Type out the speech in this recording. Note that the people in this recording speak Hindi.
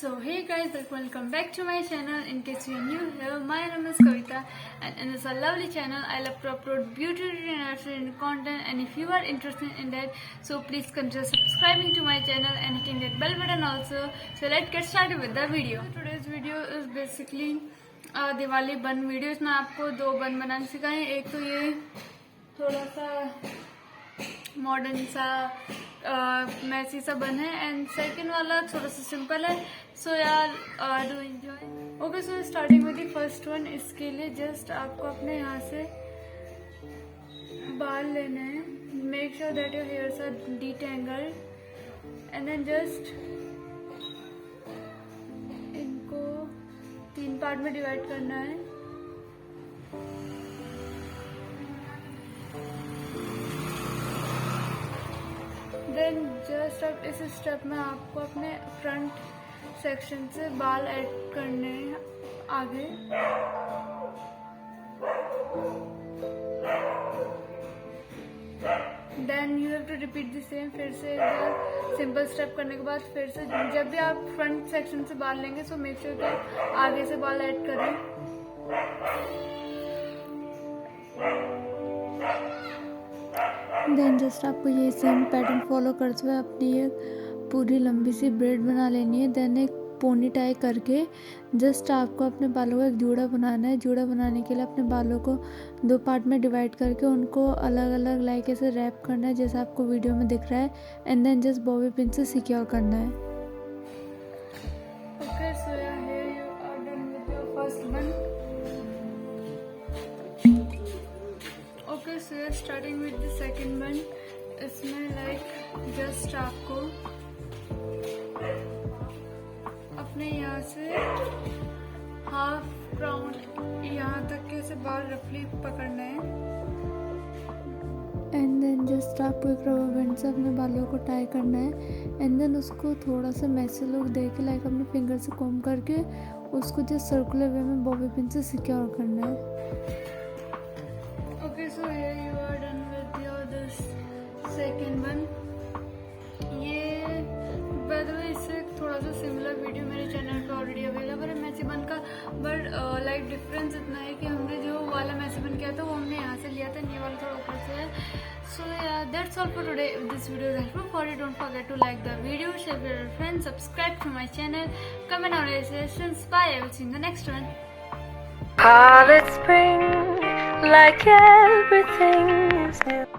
So hey guys, welcome back to my channel. In case you are new here, my name is Kavita and in this lovely channel I love to upload beauty and content, and if you are interested in that, so please consider subscribing to my channel and hitting that bell button also. So let's get started with the video. So today's video is basically Diwali बन वीडियो। इसमें आपको दो बन बनाने सिखाए। एक तो ये थोड़ा सा मॉडर्न सा मैसी सा बन है एंड सेकंड वाला थोड़ा सा सिंपल है। सो यार do enjoy. Okay, so starting with the first one. इसके लिए जस्ट आपको अपने यहाँ से बाल लेने हैं। Make sure that your hairs are detangled and then just इनको 3 पार्ट में डिवाइड करना है। देन जस्ट अब इस स्टेप में आपको अपने फ्रंट सेक्शन से बाल ऐड करने हैं आगे। Then you have to repeat the same. फिर से एक बार सिंपल स्टेप करने के बाद फिर से जब भी आप फ्रंट सेक्शन से बाल लेंगे सो मेक श्योर कि आगे से बाल ऐड करें। देन जस्ट आपको ये सेम पैटर्न फॉलो करते हुए अपनी एक पूरी लंबी सी ब्रेड बना लेनी है। देन एक पोनी टाई करके जस्ट आपको अपने बालों को एक जूड़ा बनाना है। जूड़ा बनाने के लिए अपने बालों को 2 पार्ट में डिवाइड करके उनको अलग अलग लाइक ऐसे रैप करना है जैसा आपको वीडियो में दिख रहा है। And then just bobby pin से सिक्योर करना है। Okay, so here you are done with your first one. Okay, so starting with the second one. इसमें लाइक जस्ट आपको अपने यहाँ से हाफ राउंड यहाँ तक के से बाल रफली पकड़ना है। एंड देन जस्ट आपको एक रबर बैंड से अपने बालों को टाई करना है। एंड देन उसको थोड़ा सा मैसी लुक दे के लाइक अपने फिंगर से कॉम करके उसको जस्ट सर्कुलर वे में बॉबी पिन से सिक्योर करना है। Okay, so here you are done with your this second one. ये by the way इससे थोड़ा सा सिमिलर वीडियो मेरे चैनल पे ऑलरेडी अवेलेबल है मैसी बन का, बट लाइक डिफरेंस इतना है कि हमने जो वाला मैसी बन किया था वो हमने यहाँ से लिया था, ये वाला थोड़ा ऊपर से है। So yeah, that's all for today. If this video is helpful for you, don't forget to like the video, share with your friends, subscribe to my channel, comment on your suggestions. Bye, I will see you in the next one. Harvest spring, like everything is new.